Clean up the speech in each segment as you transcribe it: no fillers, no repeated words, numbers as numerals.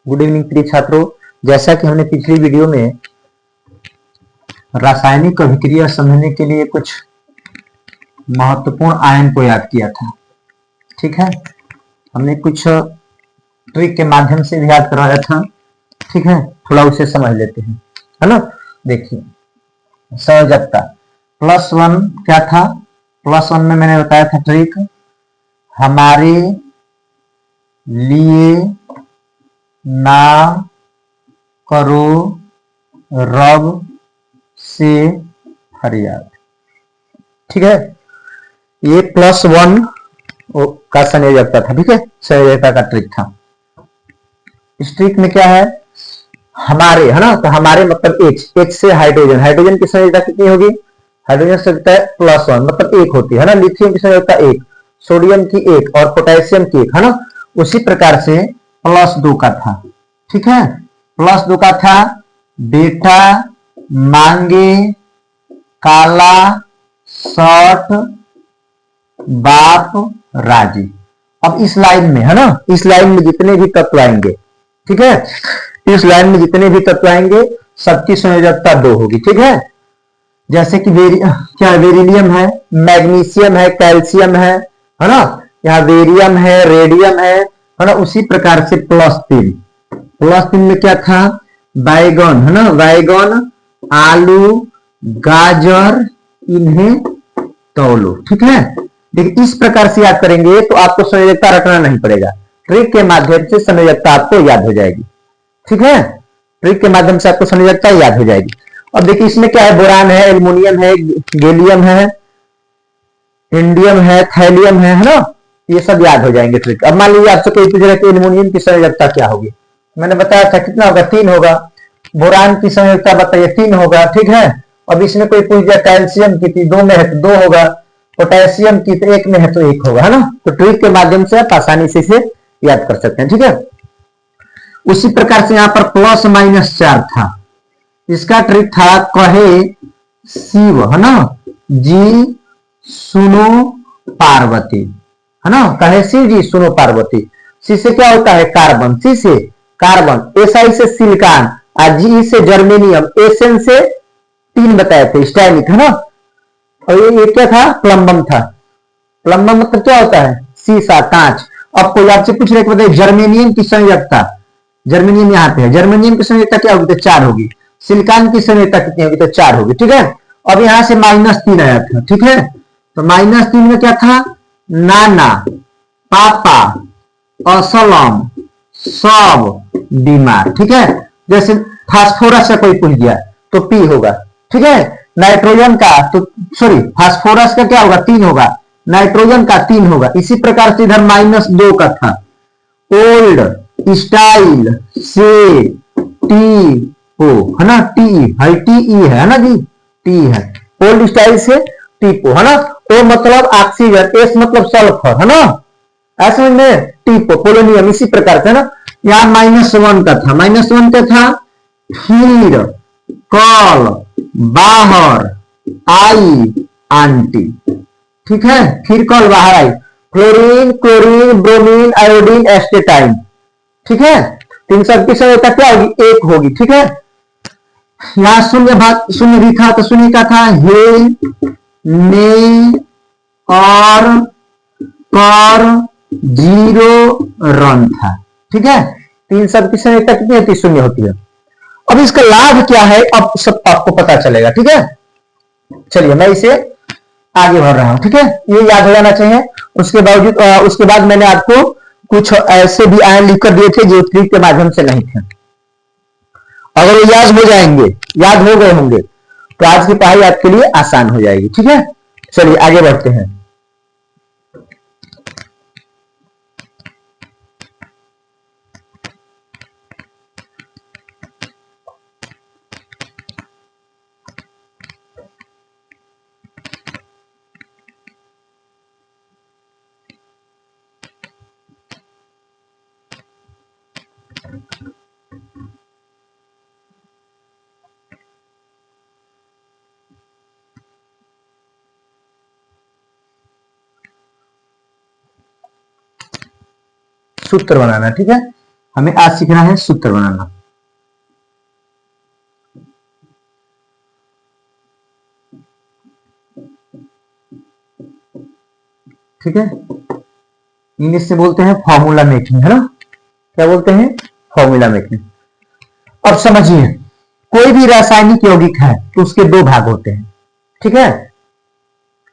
Good evening प्रिय छात्रों। जैसा कि हमने पिछली वीडियो में रासायनिक अभिक्रिया समझने के लिए कुछ महत्वपूर्ण आयन को याद किया था, ठीक है। हमने कुछ ट्रिक के माध्यम से भी याद करवाया था, ठीक है। थोड़ा उसे समझ लेते हैं, है ना। देखिए, संयोजकता +1 क्या था। +1 में मैंने बताया था ट्रिक, हमारे लिए ना करो रब से फरियाद, ठीक है। ये +1 का संयोजकता था, ठीक है। संयोजकता का ट्रिक था। इस ट्रिक में क्या है, हमारे, है ना, तो हमारे मतलब H से हाइड्रोजन, हाइड्रोजन की संयोजकता कितनी होगी, हाइड्रोजन संयोजकता +1 मतलब 1 होती है ना। लिथियम की संयोजकता 1, सोडियम की 1 और पोटेशियम की 1, है ना। उसी प्रकार से +2 का था, ठीक है। +2 का था बेटा मांगे काला शर्ट बाप राजी। अब इस लाइन में, है ना, इस लाइन में जितने भी तत्व आएंगे, ठीक है, इस लाइन में जितने भी तत्व आएंगे सबकी संयोजकता 2 होगी, ठीक है। जैसे कि क्या बेरिलियम है, मैग्नीशियम है, कैल्शियम है ना। यहाँ बेरियम है, रेडियम है ना। उसी प्रकार से +3 में क्या था, बैगन, है ना, बैगन, आलू, गाजर, इन्हें तौलो, ठीक है। देखिए, इस प्रकार से याद करेंगे तो आपको संयोजकता रटना नहीं पड़ेगा। ट्रिक के माध्यम से संयोजकता आपको याद हो जाएगी, ठीक है। ट्रिक के माध्यम से आपको संयोजकता याद हो जाएगी। अब देखिए, इसमें क्या है, बोरान है, एल्युमिनियम है, गैलियम है, इंडियम है, थैलियम है ना। ये सब याद हो जाएंगे ट्रिक। अब मान लीजिए आपसे कोई पूछ रहा है कि एल्युमिनियम की संयोजकता क्या होगी, मैंने बताया था कितना होगा, 3 होगा। बोरान की संयोजकता बताइए, 3 होगा, ठीक है। अब इसमें कोई पूछ दिया कैल्शियम की थी, 2 में है तो 2 होगा, पोटेशियम की तो 1 में है तो 1 होगा, है ना। तो ट्रिक के माध्यम से आप आसानी से इसे याद कर सकते हैं, ठीक है। उसी प्रकार से यहां पर +-4 था। इसका ट्रिक था कहे शिव, है ना, जी सुनो पार्वती, है ना। कहे शिव जी सुनो पार्वती। सी से क्या होता है, कार्बन, सी से कार्बन, SI से सिलिकॉन, और जी से जर्मेनियम, SN से 3 बताए थे, स्टाइलिक, है ना। और ये क्या था, प्लम्बम था। प्लम्बम मतलब क्या होता है, सीसा, कांच। अब कोई आपसे पूछ रहे बताइए जर्मेनियम की संयोजकता, जर्मेनियम यहाँ पे है, जर्मेनियम की संयोजकता क्या होगी, तो 4 होगी। सिलिकॉन की संयोजकता कितनी होगी, तो 4 होगी, ठीक है। अब यहां से -3 आया था, ठीक है। तो -3 में क्या था, नाना, पापा, असलम, सब बीमार, ठीक है। जैसे फास्फोरस से कोई पूछ दिया तो P होगा, ठीक है। नाइट्रोजन का तो सॉरी, फास्फोरस का क्या होगा, 3 होगा, नाइट्रोजन का 3 होगा। इसी प्रकार से इधर -2 का था, ओल्ड, स्टाइल, से, टी ओ, है ना, टी है, टी है ना जी, टी है। ओल्ड स्टाइल से टीपो, है ना। ओ मतलब ऑक्सीजन, एस मतलब सल्फर, है ना। ऐसे में टीपो, पोलोनियम, इसी प्रकार से, है ना। यहां -1 का था, -1 क्या था, फिर कल बाहर आई आंटी, ठीक है। फिर कल बाहर आई, fluorine, chlorine, bromine, iodine, astatine, ठीक है। तो इन सबकी संयोजकता क्या होगी, 1 होगी, ठीक है। यहां शून्य भाग, शून्य भी था, तो शून्य का था हे, ने और कर, 0 रन था, ठीक है। तो इन सबकी संयोजकता कितनी होती है, 0 होती है। अब इसका लाभ क्या है, अब सब आपको पता चलेगा, ठीक है। चलिए मैं इसे आगे बढ़ रहा हूं, ठीक है। ये याद हो जाना चाहिए। उसके बावजूद उसके बाद मैंने आपको कुछ ऐसे भी आयन लिखकर दिए थे जो ट्रिक के माध्यम से नहीं थे। अगर वो याद हो जाएंगे, याद हो गए होंगे, तो आज की पढ़ाई आपके लिए आसान हो जाएगी, ठीक है। चलिए आगे बढ़ते हैं। सूत्र बनाना, ठीक है। हमें आज सीखना है सूत्र बनाना। ठीक है, इंग्लिश से बोलते हैं फॉर्मूला मेकिंग, है ना। क्या बोलते हैं? Formula making. अब समझिए, कोई भी रासायनिक यौगिक है तो उसके दो भाग होते हैं। ठीक है,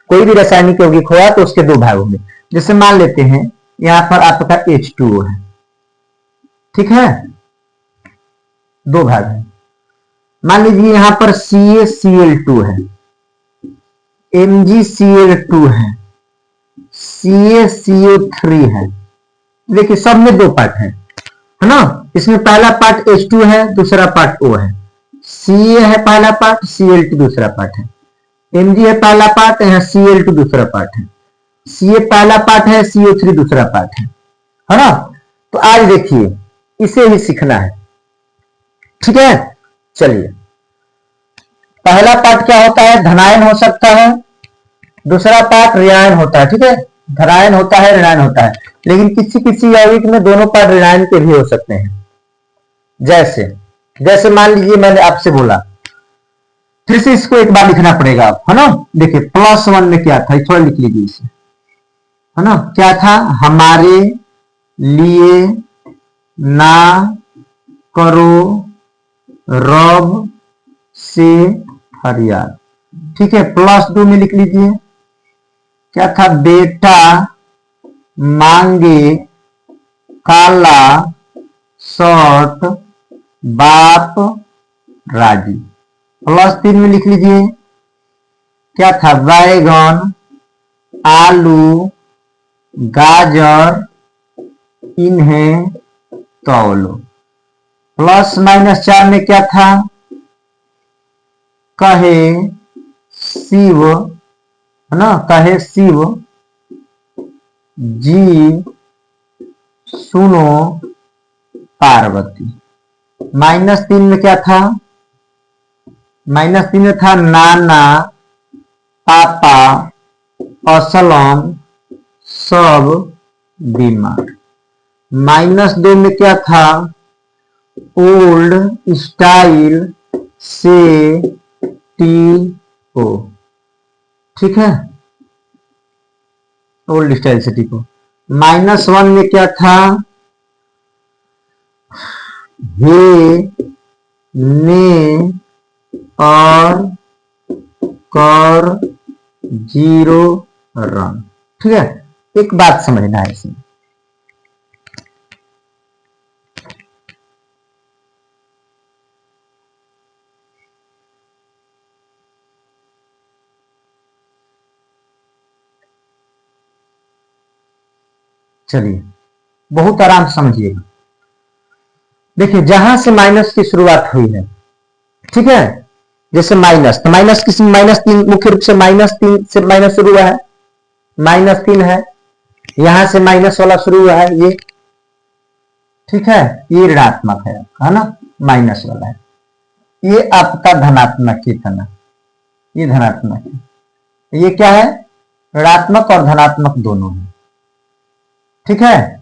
कोई भी रासायनिक यौगिक हुआ तो उसके दो भाग होंगे। जैसे मान लेते हैं यहां पर आपका H2O है, ठीक है, दो भाग है। मान लीजिए यहां पर CaCl2 है, MgCl2 है, CaCO3 है। देखिए सब में दो पार्ट है ना। इसमें पहला पार्ट H2 है, दूसरा पार्ट O है। Ca है पहला पार्ट, Cl2 दूसरा पार्ट है। Mg है पहला पार्ट, यहाँ Cl2 दूसरा पार्ट है। Ca पहला पार्ट है, CO3 दूसरा पार्ट है ना। तो आज देखिए इसे ही सीखना है। ठीक है, चलिए, पहला पार्ट क्या होता है? धनायन हो सकता है, दूसरा पार्ट ऋणायन होता है। ठीक है, धनायन होता है, ऋणायन होता है, लेकिन किसी किसी यौगिक में दोनों पार्ट ऋणायन के भी हो सकते हैं। जैसे जैसे मान लीजिए मैंने आपसे बोला, फिर से इसको एक बार लिखना पड़ेगा आप, है ना। देखिए +1 में क्या था, थोड़ा लिख लीजिए इसे, है ना। क्या था? हमारे लिए ना करो रब से फरियाद। ठीक है, +2 में लिख लीजिए, क्या था? बेटा मांगे काला शर्ट बाप राजी। +3 में लिख लीजिए, क्या था? बैगन आलू गाजर इन्हें तौलो। +-4 में क्या था? कहे शिव, है ना, कहे शिव जी सुनो पार्वती। -3 में क्या था? -3 में था नाना पापा असलम सब बीमार। -2 में क्या था? ओल्ड स्टाइल से टी ओ। ठीक है, ओल्ड स्टाइल से टी ओ। -1 में क्या था? हे ने और कर 0 रन। ठीक है, एक बात समझना है इसमें, चलिए बहुत आराम से समझिएगा। देखिए जहां से माइनस की शुरुआत हुई है, ठीक है, जैसे माइनस, तो माइनस किस, -3 मुख्य रूप से -3 से माइनस शुरू हुआ है, -3 है, यहां से माइनस वाला शुरू हुआ है ये। ठीक है, ये ऋणात्मक है ना, माइनस वाला है। ये आपका धनात्मक ही था ना, ये धनात्मक है। ये क्या है? ऋणात्मक और धनात्मक दोनों है। ठीक है,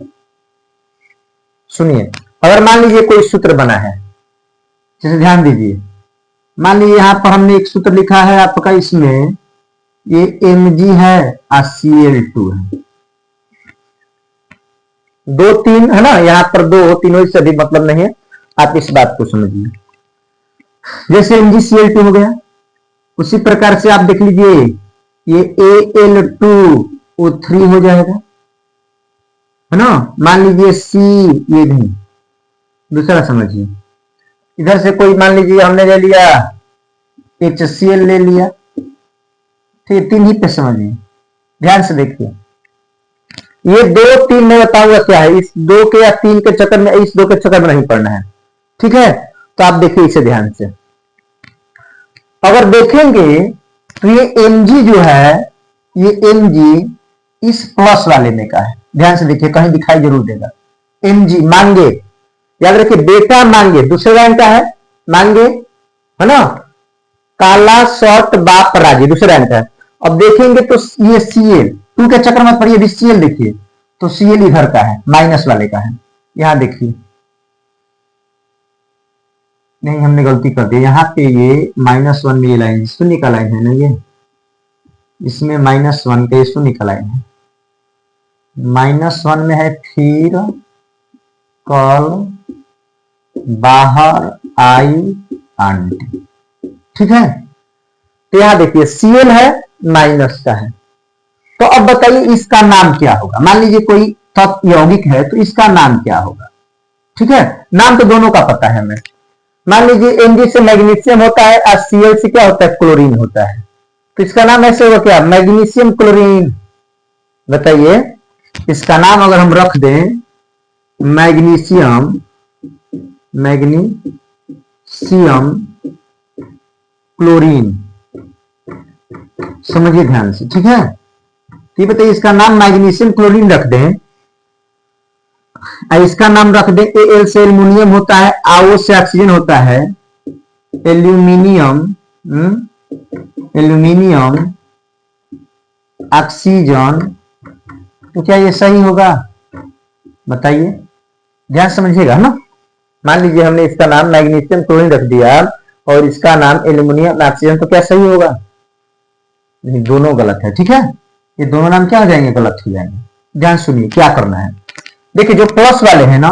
सुनिए, अगर मान लीजिए कोई सूत्र बना है, जैसे ध्यान दीजिए, मान लीजिए यहां पर हमने एक सूत्र लिखा है आपका, इसमें ये Mg है और Cl2 है, 2 3 है ना, यहां पर 2 तीनों से अधिक मतलब नहीं है, आप इस बात को समझिए। जैसे MgCl2 हो गया, उसी प्रकार से आप देख लीजिए ये Al2O3 हो जाएगा, है ना। मान लीजिए C, ये नहीं, दूसरा समझिए, इधर से कोई मान लीजिए हमने ले लिया HCl ले लिया, ठीक, 3 ही पे समझिए, ध्यान से देखिए। ये 2 3 मैं बताऊंगा क्या है, इस 2 के या 3 के चक्कर में, इस 2 के चक्कर में नहीं पड़ना है। ठीक है, तो आप देखिए इसे ध्यान से, अगर देखेंगे तो ये Mg जो है, ये Mg इस प्लस वाले में का है, ध्यान से देखिए, कहीं दिखाई जरूर देगा। Mg मांगे, याद रखिए, बेटा मांगे दूसरे लाइन का है, मांगे, है ना, काला शर्ट बाप राजी दूसरे लाइन का है। अब देखेंगे तो ये Cl2 के चक्कर में पड़िए, Cl देखिए, तो Cl इधर का है, माइनस वाले का है, यहां देखिए नहीं, हमने गलती कर दी यहाँ पे। ये -1 में ये लाइन शून्य का लाइन है ना, ये इसमें -1 का ये शून्य का लाइन है। -1 में है फिर कल बाहर आई आंटी। ठीक है, तो यहां देखिए Cl है, माइनस का है। तो अब बताइए इसका नाम क्या होगा। मान लीजिए कोई तत्व यौगिक है तो इसका नाम क्या होगा। ठीक है, नाम तो दोनों का पता है हमें। मान लीजिए Mg से मैग्नीशियम होता है और Cl से क्या होता है, क्लोरीन होता है। तो इसका नाम ऐसे होगा क्या, मैग्नीशियम क्लोरीन। बताइए इसका नाम अगर हम रख दें मैग्नीशियम क्लोरीन, समझिए ध्यान से। ठीक है, तो ये बताइए इसका नाम मैग्नीशियम क्लोरीन रख दें, इसका नाम रख दें Al से एल्युमिनियम होता है, आओ से ऑक्सीजन होता है, एल्यूमिनियम ऑक्सीजन। तो क्या ये सही होगा, बताइए, ध्यान समझिएगा ना। मान लीजिए हमने इसका नाम मैग्नीशियम क्लोरीन रख दिया और इसका नाम एल्यूमिनियम ऑक्सीजन, तो क्या सही होगा, नहीं, दोनों गलत है। ठीक है, ये दोनों नाम क्या हो जाएंगे, गलत हो जाएंगे। ध्यान सुनिए क्या करना है। देखिए जो प्लस वाले हैं ना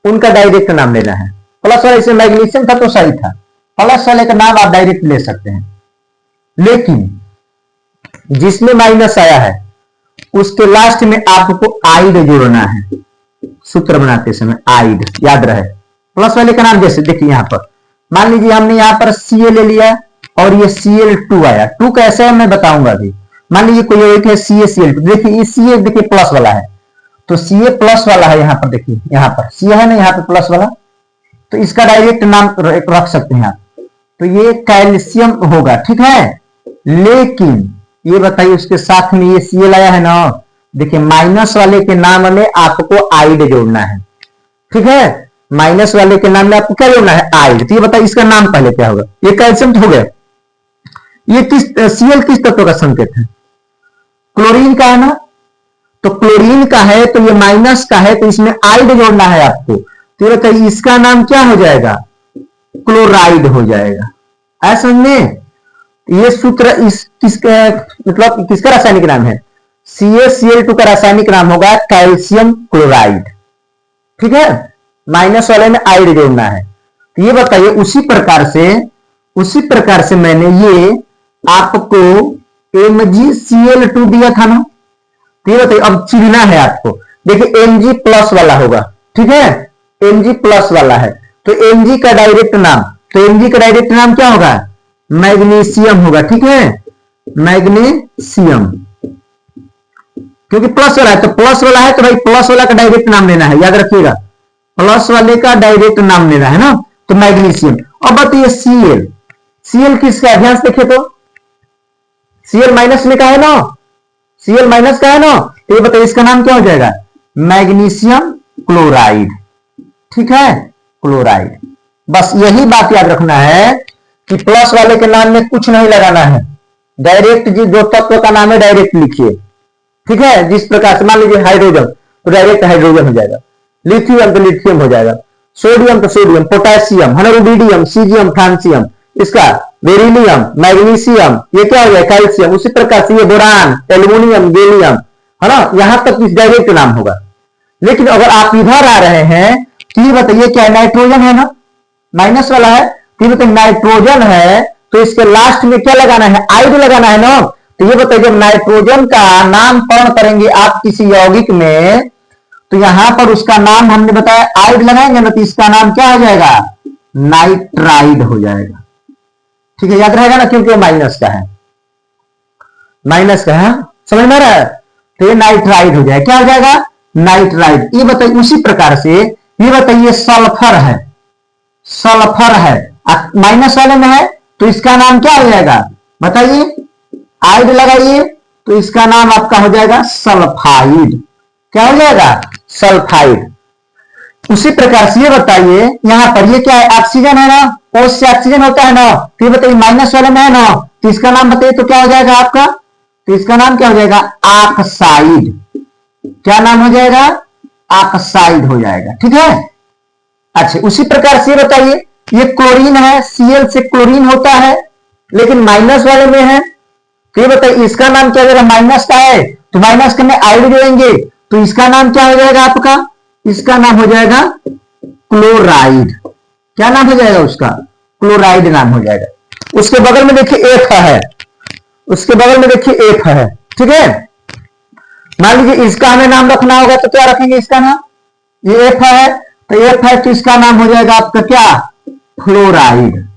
उनका डायरेक्ट नाम लेना है। प्लस वाले इसमें मैग्नीशियम था तो सही था, प्लस वाले का नाम आप डायरेक्ट ले सकते हैं। लेकिन जिसमें माइनस आया है उसके लास्ट में आपको आइड जोड़ना है, सूत्र बनाते समय आइड याद रहे। प्लस वाले का नाम जैसे देखिए यहां पर मान लीजिए हमने यहां पर Cl ले लिया और ये Cl2 आया। 2 कैसे है मैं बताऊंगा अभी। मान लीजिए कोई एक है CaCl2, देखिए ये Ca देखिए प्लस वाला है तो Ca प्लस वाला है। यहाँ पर देखिए, यहाँ पर Ca है ना, यहाँ पे प्लस वाला, तो इसका डायरेक्ट नाम रख सकते हैं आप। तो ये कैल्शियम होगा। ठीक है, लेकिन ये बताइए उसके साथ में ये Cl आया है ना, देखिए माइनस वाले के नाम में आपको आइड जोड़ना है। ठीक है, माइनस वाले के नाम में आपको क्या जोड़ना है, आइड। तो ये बताइए इसका नाम पहले क्या होगा, ये कैल्शियम हो गया। ये Cl किस तत्व का संकेत है, क्लोरीन का है ना, तो क्लोरीन का है तो ये माइनस का है तो इसमें आइड जोड़ना है आपको। तो ये बताइए इसका नाम क्या हो जाएगा, क्लोराइड हो जाएगा। ऐसा समझे, ये सूत्र इस किसका मतलब किसका रासायनिक नाम है, CaCl2 का रासायनिक नाम होगा कैल्शियम क्लोराइड। ठीक है, माइनस वाले में आइड जोड़ना है। तो ये बताइए उसी प्रकार से मैंने ये आपको MgCl2 दिया था ना, तो ये बताइए अब चिरना है आपको। देखिए Mg प्लस वाला होगा। ठीक है, Mg प्लस वाला है तो Mg का डायरेक्ट नाम, तो Mg का डायरेक्ट नाम क्या होगा, मैग्नीशियम होगा। ठीक है, मैग्नीशियम, क्योंकि प्लस वाला है तो प्लस वाला है तो भाई प्लस वाला का डायरेक्ट नाम लेना है, याद रखिएगा प्लस वाले का डायरेक्ट नाम लेना है ना, तो मैग्नीशियम। अब बताइए Cl किसका है, ध्यान से देखिए तो Cl माइनस में का है ना, Cl माइनस का है ना, तो ये बताइए इसका नाम क्या हो जाएगा, मैग्नीशियम क्लोराइड। ठीक है, क्लोराइड। बस यही बात याद रखना है कि प्लस वाले के नाम में कुछ नहीं लगाना है, डायरेक्ट जो तत्व का नाम है डायरेक्ट लिखिए। ठीक है, जिस प्रकार से मान लीजिए हाइड्रोजन तो डायरेक्ट हाइड्रोजन हो जाएगा, लिथियम तो लिथियम हो जाएगा, सोडियम तो सोडियम, पोटेशियम है ना, रुबिडियम, सीजियम, फ्रांसियम, इसका बेरिलियम, मैग्नीशियम, ये क्या हो गया कैल्शियम। उसी प्रकार से ये बोरान, एल्युमिनियम, गैलियम है ना, यहां तक इस डायरेक्ट नाम होगा। लेकिन अगर आप इधर आ रहे हैं तो ये बताइए क्या नाइट्रोजन है ना, माइनस वाला है, तो ये बताइए नाइट्रोजन है तो इसके लास्ट में क्या लगाना है, आइड लगाना है ना। तो ये बताइए जब नाइट्रोजन का नामकरण करेंगे आप किसी यौगिक में तो यहां पर उसका नाम हमने बताया आइड लगाएंगे ना, तो इसका नाम क्या हो जाएगा, नाइट्राइड हो जाएगा। ठीक है, याद रहेगा ना, क्योंकि माइनस का है, माइनस का है, समझ में आ रहा है। तो ये नाइट्राइड हो जाएगा, क्या हो जाएगा, नाइट्राइड। ये बताइए उसी प्रकार से ये बताइए सल्फर है, सल्फर है माइनस वाले में है तो इसका नाम क्या हो जाएगा, बताइए, आइड लगाइए तो इसका नाम आपका हो जाएगा सल्फाइड। क्या हो जाएगा, सल्फाइड। उसी प्रकार से ये बताइए यहां पर ये क्या है, ऑक्सीजन है ना, O से ऑक्सीजन होता है ना, तो ये बताइए माइनस वाले में है ना, तो इसका नाम बताइए तो क्या हो जाएगा आपका, तो इसका नाम क्या हो जाएगा, ऑक्साइड। क्या नाम हो जाएगा, ऑक्साइड हो जाएगा। ठीक है, अच्छा उसी प्रकार से बताइए ये क्लोरीन है, Cl से क्लोरीन होता है, लेकिन माइनस वाले में है। तो ये बताइए इसका नाम क्या होगा, माइनस का है तो माइनस के में आइड जोड़ेंगे तो इसका नाम क्या हो जाएगा आपका, इसका नाम हो जाएगा क्लोराइड। क्या नाम हो जाएगा उसका, क्लोराइड नाम हो जाएगा। उसके बगल में देखिए एफ है, उसके बगल में देखिए एफ है, ठीक है। मान लीजिए इसका हमें नाम रखना होगा तो क्या रखेंगे इसका नाम, ये एफ है तो एफ है तो इसका नाम हो जाएगा आपका क्या, फ्लोराइड।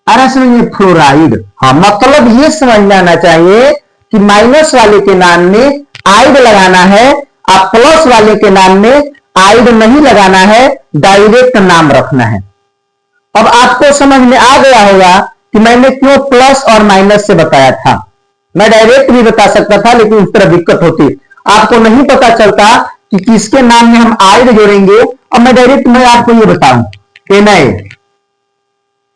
अरे समझिए फ्लोराइड, हाँ मतलब ये समझ में आना चाहिए कि माइनस वाले के नाम में आइड लगाना है और प्लस वाले के नाम में आइड नहीं लगाना है, डायरेक्ट नाम रखना है। अब आपको समझ में आ गया होगा कि मैंने क्यों प्लस और माइनस से बताया था। मैं डायरेक्ट भी बता सकता था लेकिन उस तरह दिक्कत होती, आपको नहीं पता चलता कि किसके नाम में हम आइड जोड़ेंगे। और मैं डायरेक्ट मैं आपको ये बताऊं Na,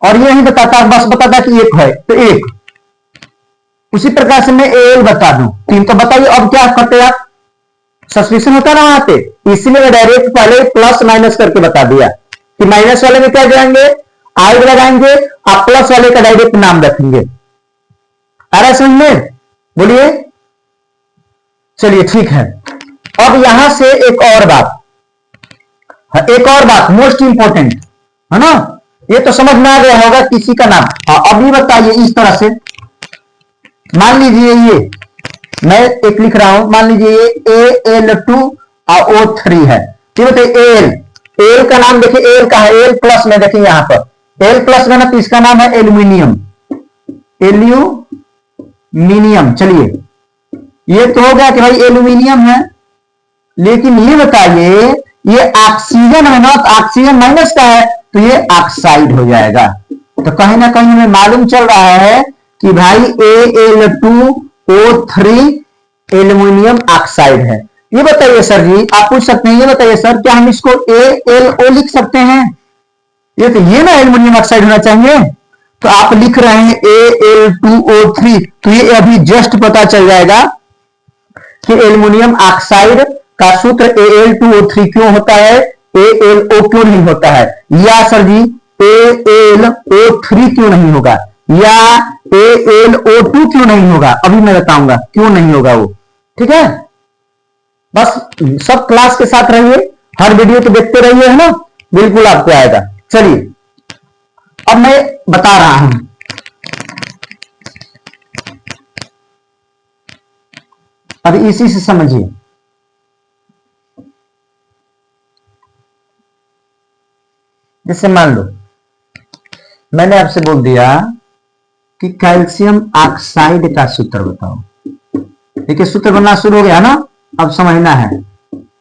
और ये नहीं बताता, बस बताता कि एक है तो एक, उसी प्रकार से मैं Al बता दूं तीन। तो बताइए अब क्या करते आप, सस्पेंशन होता ना वहां पे, इसलिए मैं डायरेक्ट पहले प्लस माइनस करके बता दिया कि माइनस वाले में क्या जाएंगे, आइड लगाएंगे, आप प्लस वाले का डायरेक्ट नाम रखेंगे। आ रहा है समझ में, बोलिए। चलिए ठीक है, अब यहां से एक और बात, एक और बात मोस्ट इंपॉर्टेंट है ना, ये तो समझ में आ गया होगा किसी का नाम। हाँ अब ये बताइए इस तरह से, मान लीजिए ये मैं एक लिख रहा हूं, मान लीजिए ये Al2 और O3 है, ठीक है। एल, एल का नाम देखिए, एल का है एल प्लस में, देखिए यहां पर एल प्लस में ना तो इसका नाम है एल्यूमिनियम, एल्यूमिनियम। चलिए ये तो हो गया कि भाई एल्यूमिनियम है, लेकिन ये बताइए ये ऑक्सीजन है ना, तो ऑक्सीजन माइनस का है तो ये ऑक्साइड हो जाएगा। तो कहीं ना कहीं हमें मालूम चल रहा है कि भाई Al2O3 एल्यूमिनियम ऑक्साइड है। ये बताइए सर जी, आप पूछ सकते हैं, ये बताइए सर क्या हम इसको AlO लिख सकते हैं, ये तो ये ना एल्यूमिनियम ऑक्साइड होना चाहिए, तो आप लिख रहे हैं Al2O3, तो ये अभी जस्ट पता चल जाएगा कि एल्यूमिनियम ऑक्साइड का सूत्र Al2O3 क्यों होता है, AlO क्यों नहीं होता है, या सर जी AlO3 क्यों नहीं होगा, या AlO2 क्यों नहीं होगा, अभी मैं बताऊंगा क्यों नहीं होगा वो, ठीक है। बस सब क्लास के साथ रहिए, हर वीडियो को देखते रहिए, है ना, बिल्कुल आपको आएगा। चलिए अब मैं बता रहा हूं, अब इसी से समझिए। जैसे मान लो मैंने आपसे बोल दिया कि कैल्शियम ऑक्साइड का सूत्र बताओ, देखिए सूत्र बनना शुरू हो गया ना, अब समझना है।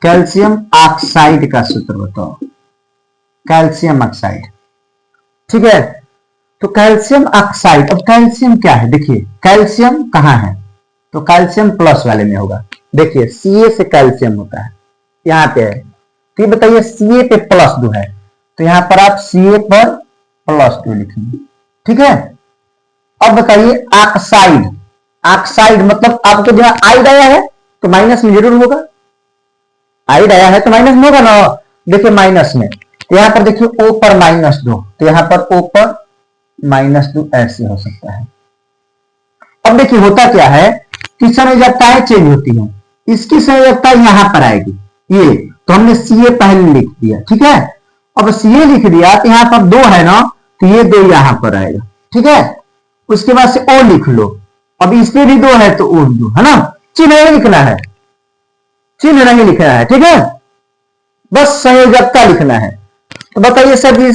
कैल्शियम ऑक्साइड का सूत्र बताओ, कैल्शियम ऑक्साइड, ठीक है। तो कैल्शियम ऑक्साइड, अब कैल्शियम क्या है, देखिए कैल्शियम कहां है, तो कैल्शियम प्लस वाले में होगा। देखिए Ca से कैल्शियम होता है, यहां पे है, तो ये बताइए Ca पे +2 है, तो यहां पर आप Ca पर +2 लिखेंगे, ठीक है। अब बताइए ऑक्साइड, ऑक्साइड मतलब आपको जहां आइड आया है तो माइनस में जरूर होगा, आइड आया है तो माइनस में होगा ना। देखिए माइनस में, तो यहां पर देखिए O पर -2, तो यहां पर O पर -2 ऐसे हो सकता है। अब देखिए होता क्या है कि संयोजकताएं चेंज होती हैं, इसकी संयोजकता यहां पर आएगी, ये तो हमने Ca पहले लिख दिया, ठीक है। अब Ca लिख दिया तो यहां पर 2 है ना, तो ये 2 यहां पर आएगा, ठीक है। उसके बाद से O लिख लो, अब इसमें भी 2 है तो O 2, है ना, चिन्ह नहीं लिखना है, चिन्ह नहीं लिखना है, ठीक है, बस संयोजकता लिखना है। तो बताइए सर जी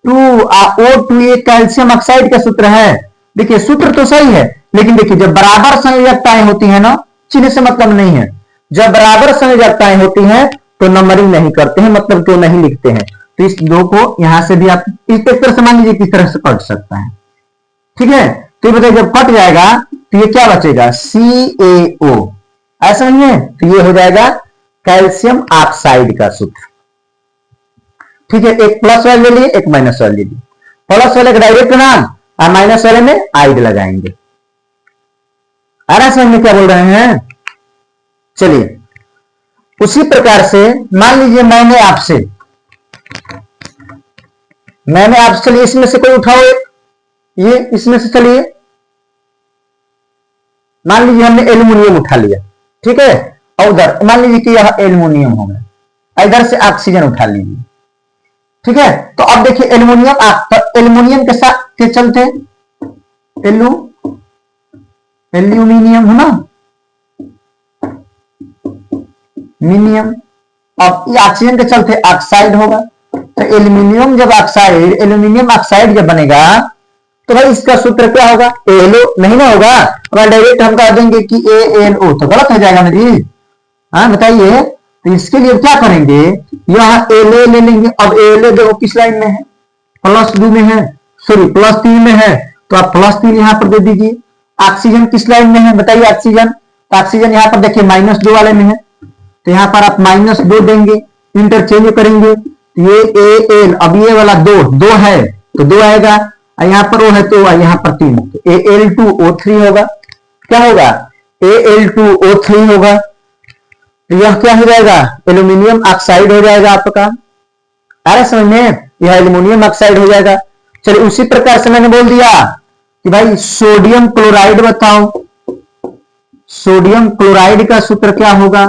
Ca2O2 ये कैल्शियम ऑक्साइड का सूत्र है। देखिए सूत्र तो सही है, लेकिन देखिए जब बराबर संयोजकताएं होती है ना, चिन्ह से मतलब नहीं है, जब बराबर संयोजकताएं होती हैं तो नंबरिंग नहीं करते हैं, मतलब क्यों नहीं लिखते हैं। तो इस 2 को यहां से भी आप इस तरह से मान लीजिए किस तरह से कट सकता है, ठीक है। तो ये बताइए जब कट जाएगा तो ये क्या बचेगा, CaO, ऐसा नहीं है, तो ये हो जाएगा कैल्शियम ऑक्साइड का सूत्र, ठीक है। एक प्लस वाले ले लिए, एक माइनस वाले ले लिए, प्लस वाले का डायरेक्ट नाम और माइनस वाले में आइड लगाएंगे। आ रहा है समझ में क्या बोल रहे हैं। चलिए उसी प्रकार से मान लीजिए मैंने आपसे मैंने आप चलिए इसमें से कोई उठाओ एक, ये इसमें से चलिए मान लीजिए हमने एल्यूमिनियम उठा लिया, ठीक है, और उधर मान लीजिए कि यह एल्यूमिनियम हो गया, इधर से ऑक्सीजन उठा लीजिए, ठीक है। तो अब देखिए एल्यूमिनियम के साथ के चलते एल्यूमिनियम है ना, मिनियम, अब ये ऑक्सीजन के चलते ऑक्साइड होगा। तो एल्यूमिनियम ऑक्साइड जब बनेगा तो भाई इसका सूत्र क्या होगा, ALO नहीं ना होगा, अब डायरेक्ट हम कह देंगे कि ALO, तो गलत हो जाएगा ना जी। हाँ बताइए, तो इसके लिए क्या करेंगे, यहाँ ALA ले लेंगे। अब ALA देखो किस लाइन में है, +2 में है, सॉरी +3 में है, तो आप +3 यहां पर दे दीजिए। ऑक्सीजन किस लाइन में है बताइए, ऑक्सीजन, तो ऑक्सीजन यहाँ पर देखिए -2 वाले में है, तो यहाँ पर आप -2 देंगे, इंटरचेंज करेंगे, ये AL, अब ये वाला 2 है तो 2 आएगा, यहाँ पर वो है तो यहाँ पर 3, तो Al2O3 होगा, क्या होगा, Al2O3 होगा। तो यह क्या हो जाएगा, एल्यूमिनियम ऑक्साइड हो जाएगा आपका, आ रहा समझ में, यह एल्यूमिनियम ऑक्साइड हो जाएगा। चलिए उसी प्रकार से मैंने बोल दिया कि भाई सोडियम क्लोराइड बताओ, सोडियम क्लोराइड का सूत्र क्या होगा,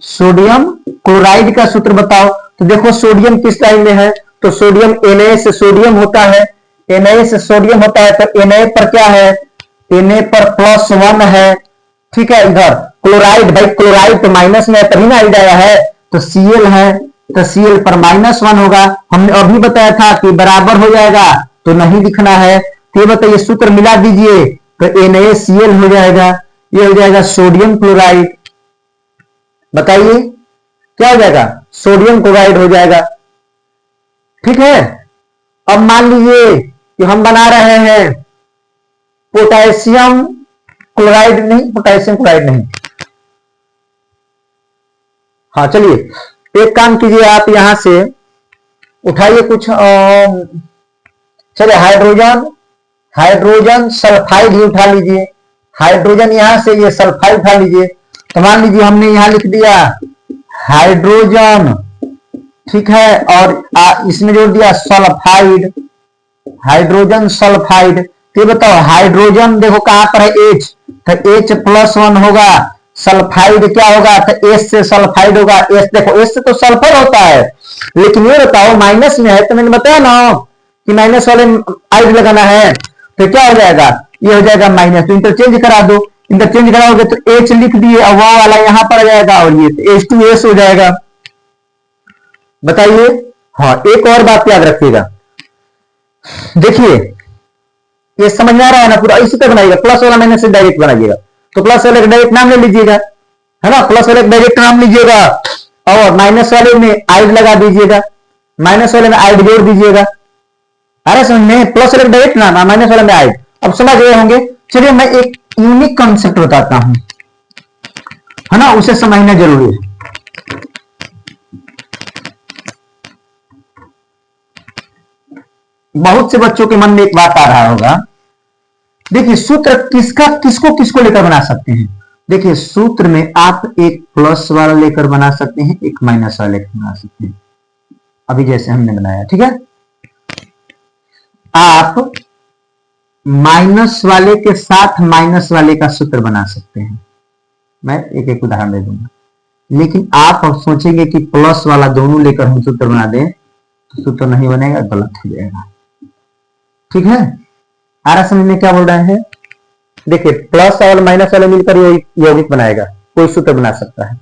सोडियम क्लोराइड का सूत्र बताओ। तो देखो सोडियम किस लाइन में है, तो सोडियम Na से सोडियम होता है, Na से सोडियम होता है, तो Na पर क्या है, Na पर +1 है, ठीक है। इधर क्लोराइड, भाई क्लोराइड तो माइनस में है तभी ना आइड आया है, तो Cl है, तो Cl पर -1 होगा। हमने अभी बताया था कि बराबर हो जाएगा तो नहीं लिखना है, तो ये बताइए सूत्र मिला दीजिए, तो NaCl हो जाएगा, ये हो जाएगा सोडियम क्लोराइड। बताइए क्या हो जाएगा, सोडियम क्लोराइड हो जाएगा, ठीक है। अब मान लीजिए कि हम बना रहे हैं पोटेशियम क्लोराइड, नहीं पोटेशियम क्लोराइड नहीं, हाँ चलिए एक काम कीजिए, आप यहां से उठाइए कुछ, चलिए हाइड्रोजन सल्फाइड ही उठा लीजिए, हाइड्रोजन यहां से ये सल्फाइड उठा लीजिए। तो मान लीजिए हमने यहां लिख दिया हाइड्रोजन, ठीक है, और इसमें जोड़ दिया सल्फाइड, हाइड्रोजन सल्फाइड। तो बताओ हाइड्रोजन देखो कहां पर है, H, तो H+1 होगा, सल्फाइड क्या होगा, तो S से सल्फाइड होगा, S देखो S से तो सल्फर होता है, लेकिन ये बताओ माइनस में है, तो मैंने बताया ना कि माइनस वाले आइड लगाना है, तो क्या हो जाएगा, ये हो जाएगा माइनस, तो इंटरचेंज करा दो, इंटरचेंज कराओगे तो H लिख दिए, और वो वाला यहां पर आ जाएगा, और ये तो H2S हो जाएगा। बताइए, हाँ एक और बात याद रखिएगा, देखिए ये समझ में आ रहा है ना पूरा, इसी तरह बनाइएगा, प्लस वाला माइनस से डायरेक्ट बनाइएगा, तो प्लस वाले का डायरेक्ट नाम ले लीजिएगा, है ना, प्लस वाले का डायरेक्ट नाम लीजिएगा, और माइनस वाले में आइड लगा दीजिएगा, माइनस वाले में आइड जोड़ दीजिएगा, अरे समझ में, प्लस वाले का डायरेक्ट नाम, माइनस वाले में आइड, अब समझ गए होंगे। चलिए मैं एक यूनिक कॉन्सेप्ट बताता हूं, है ना, उसे समझना जरूरी है। बहुत से बच्चों के मन में एक बात आ रहा होगा, देखिए सूत्र किसको लेकर बना सकते हैं, देखिए सूत्र में आप एक प्लस वाला लेकर बना सकते हैं, एक माइनस वाला लेकर बना सकते हैं, अभी जैसे हमने बनाया, ठीक है। आप माइनस वाले के साथ माइनस वाले का सूत्र बना सकते हैं, मैं एक एक उदाहरण दे दूंगा, लेकिन आप सोचेंगे कि प्लस वाला दोनों लेकर हम सूत्र बना दें तो सूत्र नहीं बनेगा, गलत हो जाएगा, ठीक है। आरा समझ में क्या बोल रहे हैं, देखिए प्लस और माइनस वाले मिलकर यौगिक बनाएगा, कोई सूत्र बना सकता है,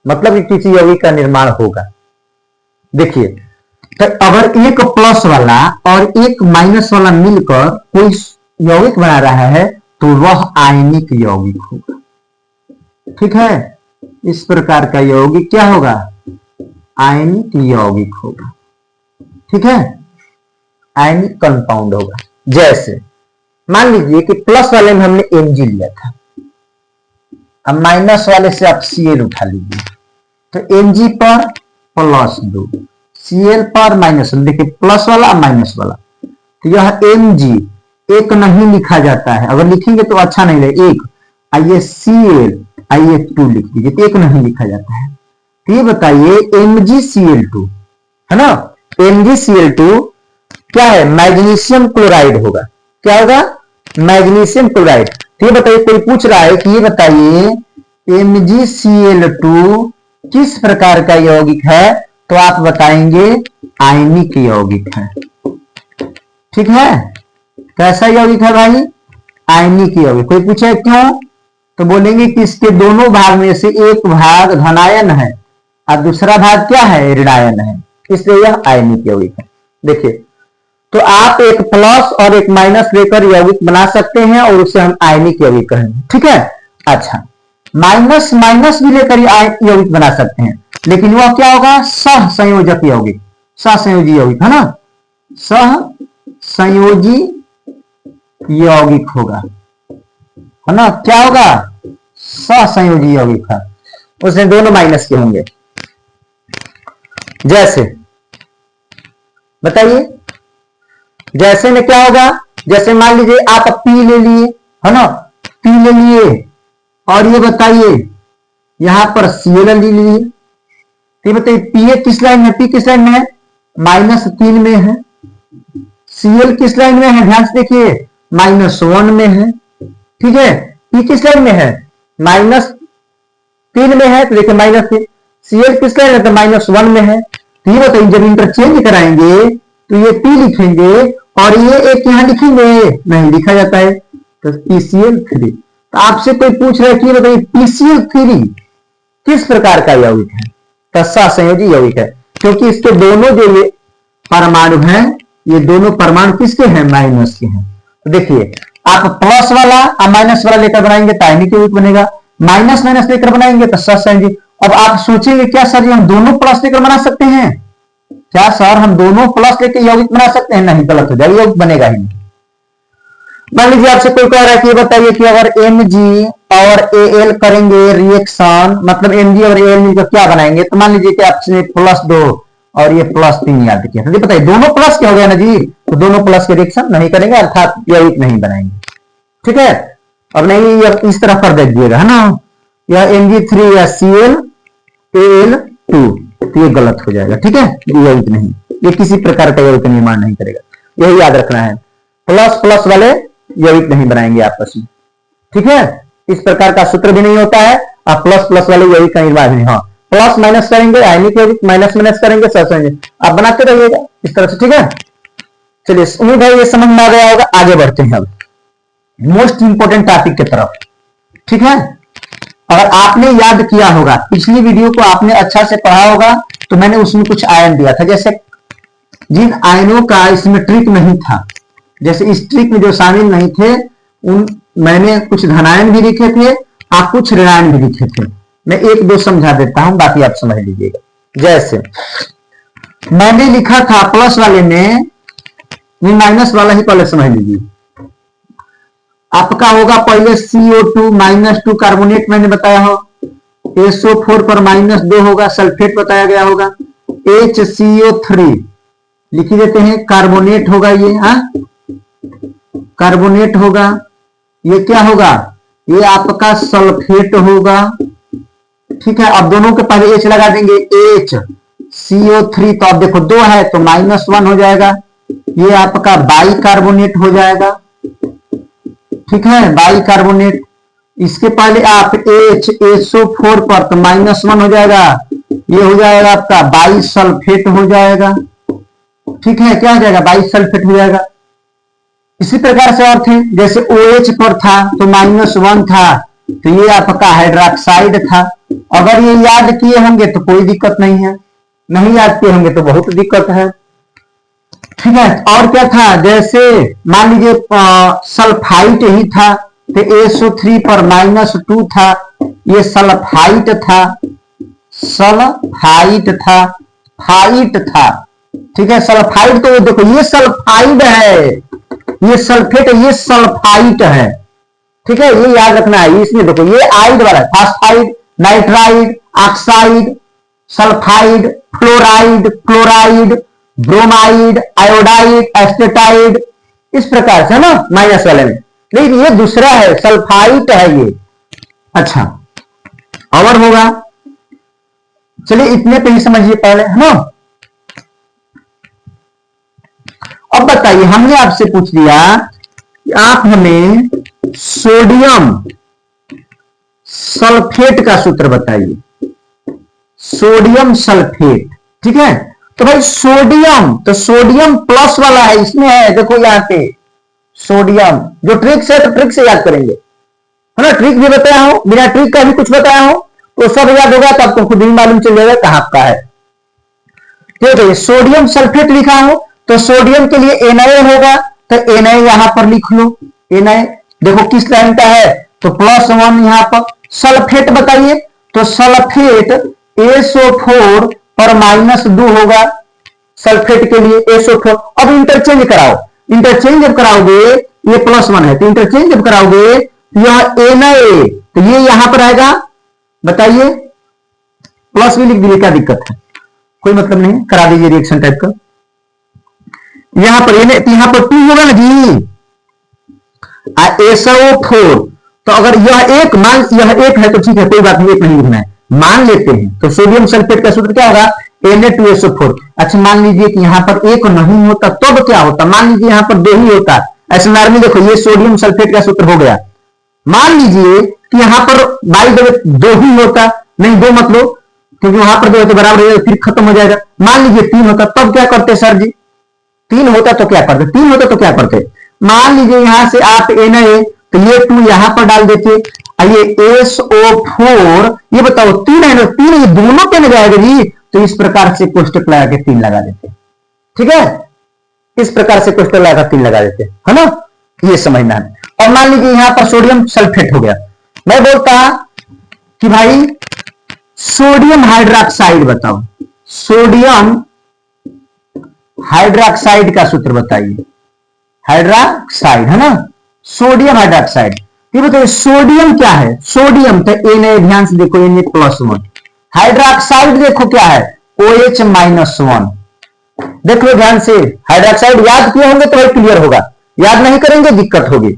मतलब कि किसी यौगिक का निर्माण होगा। देखिए तो अगर एक प्लस वाला और एक माइनस वाला मिलकर कोई यौगिक बना रहा है तो वह आयनिक यौगिक होगा, ठीक है। इस प्रकार का यौगिक क्या होगा, आयनिक यौगिक होगा, ठीक है, आयनिक कंपाउंड होगा। जैसे मान लीजिए कि प्लस वाले में हमने Mg लिया था, अब माइनस वाले से आप Cl उठा लीजिए, तो Mg पर +2, Cl पर -1, देखिए प्लस वाला माइनस वाला, तो यह Mg एक नहीं लिखा जाता है, अगर लिखेंगे तो अच्छा नहीं लगे, एक, आइए Cl आइए 2 लिख दीजिए, तो एक नहीं लिखा जाता है। तो ये बताइए Mgcl2 है ना, MgCl2 क्या है, मैग्नीशियम क्लोराइड होगा। क्या होगा, मैग्नीशियम क्लोराइड। तो ये बताइए, कोई पूछ रहा है कि ये बताइए MgCl2 किस प्रकार का यौगिक है, तो आप बताएंगे आयनिक यौगिक है। ठीक है, कैसा यौगिक है भाई, आयनिक यौगिक। कोई पूछे क्यों, तो बोलेंगे कि इसके दोनों भाग में से एक भाग धनायन है और दूसरा भाग क्या है, ऋणायन है, इसलिए यह आयनिक यौगिक है। देखिए, तो आप एक प्लस और एक माइनस लेकर यौगिक बना सकते हैं और उसे हम आयनिक यौगिक कहेंगे। ठीक है, अच्छा, माइनस माइनस भी लेकर यौगिक बना सकते हैं, लेकिन वह क्या होगा, सह संयोजक यौगिक, सहसंयोजी यौगिक है ना, सह संयोजी यौगिक होगा, है ना। क्या होगा, सहसंयोजी यौगिक है, उसमें दोनों माइनस के होंगे। जैसे बताइए, जैसे में क्या होगा, जैसे मान लीजिए आप पी ले लिए, है ना, पी ले लिए, और ये बताइए यहां पर Cl ले लिए, तो बताइए पी किस लाइन में, पी किस लाइन में है, -3 में है। Cl किस लाइन में है, ध्यान से देखिए, -1 में है। ठीक है, पी किस लाइन में है, -3 में है, तो देखिए -3। Cl किस लाइन में, तो -1 में है। तो ये बताइए, जब इंटरचेंज कराएंगे तो ये P लिखेंगे और ये एक यहां लिखेंगे, नहीं लिखा जाता है, तो PCl3। तो आपसे कोई पूछ रहा है कि बताइए PCl3 किस प्रकार का यौगिक है, तो सहसंयोजी यौगिक है, क्योंकि इसके दोनों जो ये परमाणु हैं, ये दोनों परमाणु किसके हैं, माइनस के हैं। तो देखिए, आप प्लस वाला और माइनस वाला लेकर बनाएंगे तो आयनिक यौगिक बनेगा, माइनस माइनस लेकर बनाएंगे तो सहसंयोजी। अब आप सोचेंगे क्या सर हम दोनों प्लस लेकर बना सकते हैं, क्या सर हम दोनों प्लस लेकर यौगिक बना सकते हैं, नहीं, गलत हो जाएगा, यौगिक बनेगा ही नहीं। मान लीजिए आपसे कोई कह रहा है कि बताइए कि अगर Mg और Al करेंगे रिएक्शन, मतलब Mg और Al मिलकर क्या बनाएंगे, तो मान लीजिए कि आपने +2 और ये +3 याद किया, तो बताइए दोनों प्लस क्या हो गया ना जी, तो दोनों प्लस के रिएक्शन नहीं करेंगे, अर्थात यौगिक नहीं बनाएंगे। ठीक है, अब नहीं इस तरह कर दीजिएगा, है ना, यह Mg3 या ClAl2, तो ये गलत हो जाएगा। ठीक है, यौगिक नहीं, ये किसी प्रकार का यौगिक निर्माण नहीं करेगा, यही याद रखना है। प्लस प्लस वाले यौगिक नहीं बनाएंगे आपस में। ठीक है, इस प्रकार का सूत्र भी नहीं होता है, और प्लस प्लस वाले यौगिक का निर्माण नहीं। हाँ, प्लस माइनस करेंगे आयनिक यौगिक, माइनस माइनस करेंगे सहसंयोजी, आप बनाते रहिएगा इस तरह से। ठीक है, चलिए, उम्मीद है ये समझ में आ गया होगा। आगे बढ़ते हैं अब मोस्ट इंपोर्टेंट टॉपिक की तरफ। ठीक है, अगर आपने याद किया होगा, पिछली वीडियो को आपने अच्छा से पढ़ा होगा, तो मैंने उसमें कुछ आयन दिया था, जैसे जिन आयनों का इसमें ट्रिक नहीं था, जैसे इस ट्रिक में जो शामिल नहीं थे, उन मैंने कुछ धनायन भी लिखे थे और कुछ ऋणायन भी लिखे थे। मैं एक दो समझा देता हूं, बाकी आप समझ लीजिएगा। जैसे मैंने लिखा था प्लस वाले में, माइनस वाला ही पहले समझ लीजिए। आपका होगा पहले CO2 -2 कार्बोनेट मैंने बताया हो, SO4 पर -2 होगा, सल्फेट बताया गया होगा, HCO3 लिख देते हैं, कार्बोनेट होगा ये, कार्बोनेट होगा, ये क्या होगा, ये आपका सल्फेट होगा। ठीक है, अब दोनों के पहले H लगा देंगे, HCO3, तो अब देखो 2 है तो -1 हो जाएगा, ये आपका बाई कार्बोनेट हो जाएगा। ठीक है, बाई कार्बोनेट, इसके पहले आप HSO4 पर तो -1 हो जाएगा, ये हो जाएगा आपका बाई सल्फेट हो जाएगा। ठीक है, क्या हो जाएगा, बाई सल्फेट हो जाएगा। इसी प्रकार से और थे, जैसे OH पर था तो -1 था, तो ये आपका हाइड्रोक्साइड था। अगर ये याद किए होंगे तो कोई दिक्कत नहीं है, नहीं याद किए होंगे तो बहुत दिक्कत है। ठीक है, और क्या था, जैसे मान लीजिए सल्फाइट ही था, तो SO3 पर -2 था, ये सल्फाइट था, सल्फाइट था, फाइट था। ठीक है, सल्फाइड, तो देखो ये सल्फाइड है, ये सल्फेट, ये सल्फाइट है। ठीक है, ये याद रखना है, इसमें देखो ये आइड वाला, phosphide, nitride, oxide, sulphide, fluoride, chloride, bromide, iodide, astatide, इस प्रकार से, है ना, माइनस वाले में। लेकिन ये दूसरा है, सल्फाइट है ये। अच्छा, और होगा, चलिए इतने पे ही समझिए पहले, है ना। अब बताइए, हमने आपसे पूछ लिया कि आप हमें सोडियम सल्फेट का सूत्र बताइए, सोडियम सल्फेट। ठीक है, तो भाई सोडियम, तो सोडियम प्लस वाला है, इसमें है, देखो यहां पे सोडियम, जो ट्रिक है तो ट्रिक से याद करेंगे, है ना, ट्रिक भी बताया हो, बिना ट्रिक का भी कुछ बताया हो तो सब याद होगा, तो आपको खुद ही मालूम चल जाएगा कहां का है। ठीक है, सोडियम सल्फेट लिखा हो तो सोडियम के लिए Na होगा, तो Na यहां पर लिख लो, Na देखो किस लाइन का है, तो +1 यहां पर। सल्फेट बताइए, तो सल्फेट SO4 पर -2 होगा, सल्फेट के लिए SO4। अब इंटरचेंज कराओ, इंटरचेंज जब कराओगे, ये +1 है, तो इंटरचेंज जब कराओगे यह Na, तो ये यहां पर आएगा, बताइए, प्लस भी लिख दीजिए, क्या दिक्कत है, कोई मतलब नहीं, करा दीजिए रिएक्शन टाइप का। यहां पर यहां पर 2 होगा ना जी, SO4, तो अगर यह एक है तो ठीक है, कोई बात नहीं, एक नहीं लिखना है, मान लेते हैं, तो सोडियम सल्फेट का सूत्र क्या होगा, Na2SO4। अच्छा मान लीजिए कि यहां पर एक नहीं होता, तब तो क्या होता, मान लीजिए यहां पर 2 ही होता, ऐसे नॉर्मली देखो ये सोडियम सल्फेट का सूत्र हो गया। मान लीजिए कि यहां पर बाई द वे 2 ही होता, नहीं 2 मत लो, क्योंकि वहां पर 2 तो बराबर हो जाएगा, फिर खत्म हो जाएगा। मान लीजिए 3 होता, तब क्या करते सर जी, 3 होता तो क्या करते, 3 होता तो क्या करते, मान लीजिए यहां से आप Na, तो ये 2 यहां पर डाल देते, ये SO4, ये बताओ 3 है ना, 3 ये दोनों पे न जाएगा जी, तो इस प्रकार से कोष्टक लगा के 3 लगा देते। ठीक है, इस प्रकार से कोष्टक लगा 3 लगा देते, है ना, ये समझना है। और मान लीजिए यहां पर सोडियम सल्फेट हो गया, मैं बोलता कि भाई सोडियम हाइड्रोक्साइड बताओ, सोडियम हाइड्रोक्साइड का सूत्र बताइए, हाइड्रोक्साइड है ना, सोडियम हाइड्रोक्साइड। ये बताइए सोडियम क्या है, सोडियम तो Na, ध्यान से देखो Na+1, हाइड्रोक्साइड देखो क्या है, OH-1। देख लो ध्यान से, हाइड्रोक्साइड याद किए होंगे तो क्लियर होगा, याद नहीं करेंगे दिक्कत होगी।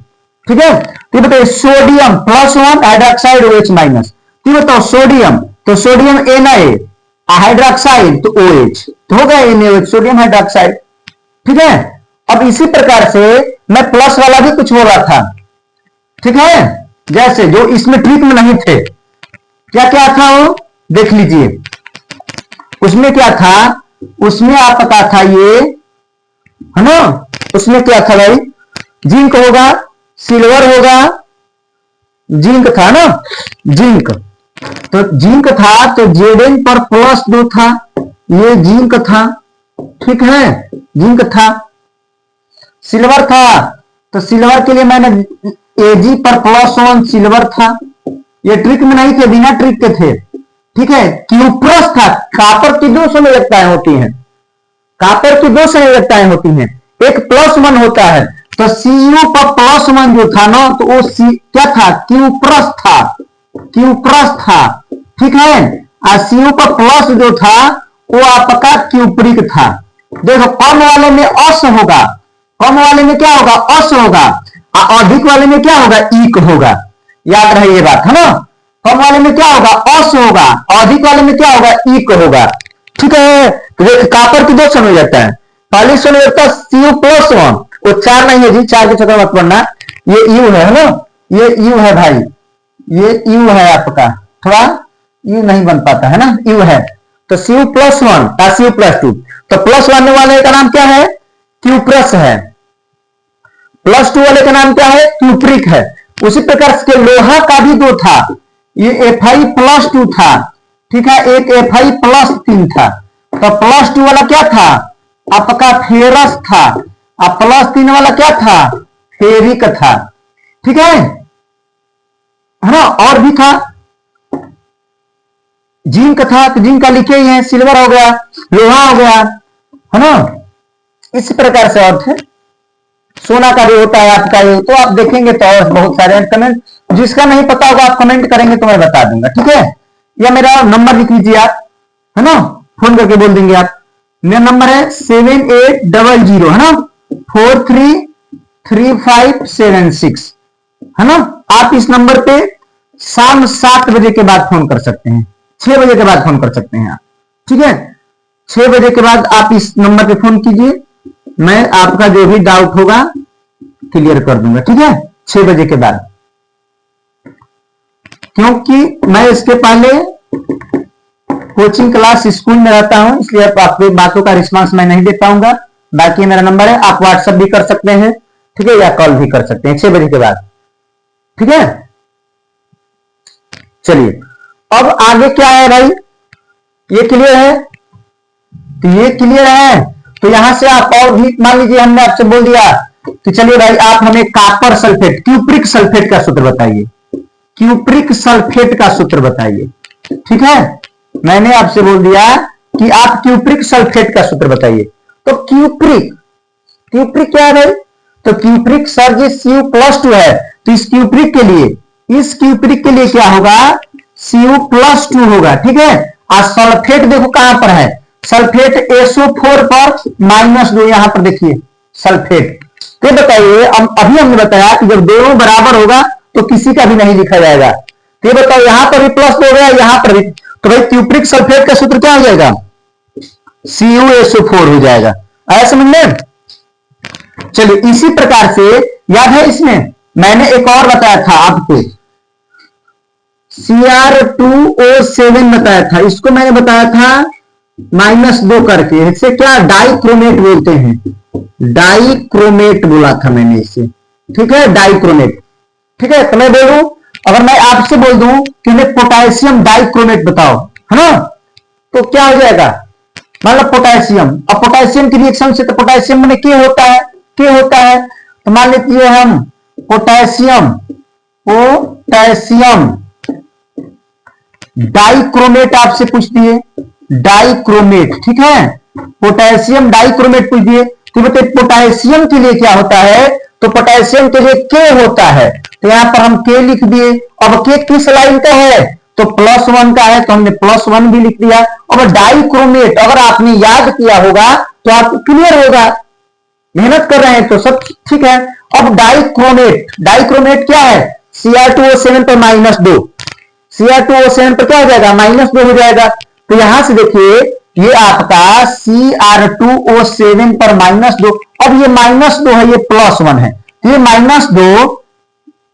ठीक है, तो बताइए सोडियम +1 हाइड्रोक्साइड OH-, तो बताओ सोडियम, तो सोडियम Na, हाइड्रोक्साइड तो OH, तो हो गया NaOH, सोडियम हाइड्रोक्साइड। ठीक है, अब इसी प्रकार से मैं प्लस वाला भी कुछ बोला था, ठीक है, जैसे जो इसमें ट्रिक में नहीं थे, क्या क्या था वो देख लीजिए, उसमें क्या था, उसमें आपका था ये, है ना, उसमें क्या था भाई, जिंक होगा, सिल्वर होगा, जिंक था ना, जिंक, तो जिंक था तो Zn पर +2 था, ये जिंक था, ठीक है, जिंक था। सिल्वर था तो सिल्वर के लिए मैंने Ag पर +1 सिल्वर था, ये ट्रिक में नहीं थे, बिना ट्रिक के थे। ठीक है, क्यूप्रस था, कापर की 2 संयोजकताएं होती हैं, कापर की 2 संयोजकताएं होती हैं, एक +1 होता है, तो Cu पर +1 जो था ना, तो वो क्या था, क्यूप्रस था, क्यूप्रस था। ठीक है, और Cu पर प्लस जो था वो आपका क्यूप्रिक था। देखो कम वाले में अस होगा, कम वाले में क्या होगा, अस होगा, और अधिक वाले में क्या होगा, ईक होगा, याद रहे ये बात, है ना, कम वाले में क्या होगा, अस होगा, अधिक वाले में क्या होगा, ईक होगा। ठीक है, तो कापर की 2 संयोजकता है, पहली संयोजकता Cu+1, वो 4 नहीं है जी, 4 के चक्कर मत पड़ना, ये यू है ना, ये यू है भाई, ये यू है आपका, थोड़ा यू नहीं बन पाता है ना, यू है, तो Cu+1 और Cu+2, तो +1 वाले का नाम क्या है, क्यूप्रस है, +2 वाले का नाम क्या है, क्यूप्रिक है। उसी प्रकार से लोहा का भी 2 था, ये Fi+2 था, ठीक है, एक Fi+3 था, तो +2 वाला क्या था आपका फेरस था, और +3 वाला क्या था, फेरिक था। ठीक है ना, और भी था, जिंक था, तो जिंक का लिखे ही है, सिल्वर हो गया, लोहा हो गया, है ना, इस प्रकार से और थे, सोना का भी होता है आपका ये, तो आप देखेंगे तो और बहुत सारे कमेंट, जिसका नहीं पता होगा आप कमेंट करेंगे तो मैं बता दूंगा। ठीक है, या मेरा नंबर लिख लीजिए आप, है ना, फोन करके बोल देंगे आप, मेरा नंबर है 7800, है ना, 433576, है ना, आप इस नंबर पे शाम 7 बजे के बाद फोन कर सकते हैं, 6 बजे के बाद फोन कर सकते हैं आप। ठीक है, 6 बजे के बाद आप इस नंबर पे फोन कीजिए, मैं आपका जो भी डाउट होगा क्लियर कर दूंगा, ठीक है, 6 बजे के बाद। क्योंकि मैं इसके पहले कोचिंग क्लास स्कूल में रहता हूं, इसलिए आपकी बातों का रिस्पांस मैं नहीं दे पाऊंगा। बाकी मेरा नंबर है, आप व्हाट्सएप भी कर सकते हैं, ठीक है, या कॉल भी कर सकते हैं 6 बजे के बाद, ठीक है। चलिए अब आगे क्या है भाई, ये क्लियर है? तो ये क्लियर है, तो यहां से आप और भी मान लीजिए हमने आपसे बोल दिया कि चलिए भाई आप हमें कॉपर सल्फेट, क्यूप्रिक सल्फेट का सूत्र बताइए, क्यूप्रिक सल्फेट का सूत्र बताइए, ठीक है। मैंने आपसे बोल दिया कि आप क्यूप्रिक सल्फेट का सूत्र बताइए। तो क्यूप्रिक, क्यूप्रिक क्या है भाई? तो क्यूप्रिक सर जी Cu+2 है, तो इस क्यूप्रिक के लिए, इस क्यूप्रिक के लिए क्या होगा? Cu+2 होगा, ठीक है। और सल्फेट देखो कहां पर है, सल्फेट SO4 पर -2, यहां पर देखिए सल्फेट। तो बताइए, अभी हमने बताया कि जब दोनों बराबर होगा तो किसी का भी नहीं लिखा जाएगा। तो ये बताओ यहां पर भी +2 हो गया, यहां पर भी, तो भाई क्यूप्रिक सल्फेट का सूत्र क्या हो जाएगा? CuSO4 हो जाएगा। आया समझ में? चलिए इसी प्रकार से याद है, इसमें मैंने एक और बताया था आपको, Cr2O7 बताया था, इसको मैंने बताया था -2 करके, इसे क्या डाइक्रोमेट बोलते हैं, डाइक्रोमेट बोला था मैंने इसे, ठीक है, डाइक्रोमेट, ठीक है। तो मैं बोलूं, अगर मैं आपसे बोल दूं कि हमें पोटेशियम डाइक्रोमेट बताओ, है ना, तो क्या हो जाएगा? मतलब पोटेशियम, अब पोटेशियम की रिएक्शन से तो पोटेशियम में क्या होता है, क्या होता है, तो मान लीजिए हम पोटेशियम, पोटेशियम डाइक्रोमेट आपसे पूछ दिए, डाइक्रोमेट, ठीक है, पोटेशियम डाइक्रोमेट पूछ दिए, तो बताइए पोटेशियम के लिए क्या होता है? तो पोटेशियम के लिए के होता है, तो यहां पर हम के लिख दिए। अब के किस लाइन का है? तो +1 का है, तो हमने +1 भी लिख दिया। अब डाइक्रोमेट अगर आपने याद किया होगा तो आपको क्लियर होगा, मेहनत कर रहे हैं तो सब ठीक है। अब डाइक्रोमेट, डाइक्रोमेट क्या है? Cr2O7 पर -2, Cr2O7 पर क्या हो जाएगा? -2 हो जाएगा। तो यहां से देखिए ये आपका Cr2O7 पर -2, अब ये -2 है, ये +1 है, तो ये -2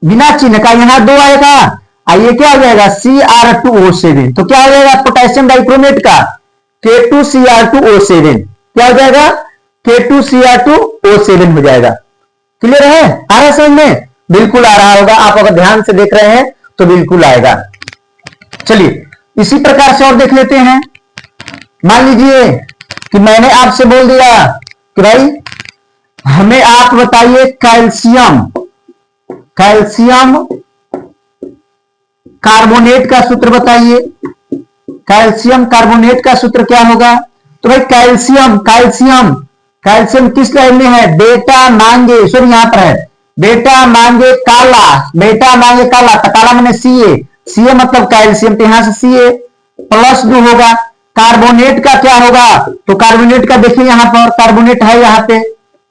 बिना चिन्ह का यहां 2 आएगा, ये क्या हो जाएगा? Cr2O7, तो क्या हो जाएगा पोटेशियम डाइक्रोमेट का? K2Cr2O7, क्या हो जाएगा? K2Cr2O7 हो जाएगा। क्लियर है? आ रहा समझ में? बिल्कुल आ रहा होगा, आप अगर ध्यान से देख रहे हैं तो बिल्कुल आएगा। चलिए इसी प्रकार से और देख लेते हैं। मान लीजिए कि मैंने आपसे बोल दिया कि भाई हमें आप बताइए कैल्शियम, कैल्शियम कार्बोनेट का सूत्र बताइए, कैल्शियम कार्बोनेट का सूत्र क्या होगा? तो भाई कैल्शियम, कैल्शियम, कैल्शियम किस लाइन में है? बेटा मांगे, सॉरी यहां पर है, बेटा मांगे काला, बेटा मांगे काला, तो काला मैंने सीए, सीए मतलब कैल्शियम, तो यहां से Ca+2 होगा। कार्बोनेट का क्या होगा? तो कार्बोनेट का देखिए यहां पर कार्बोनेट है, यहां पे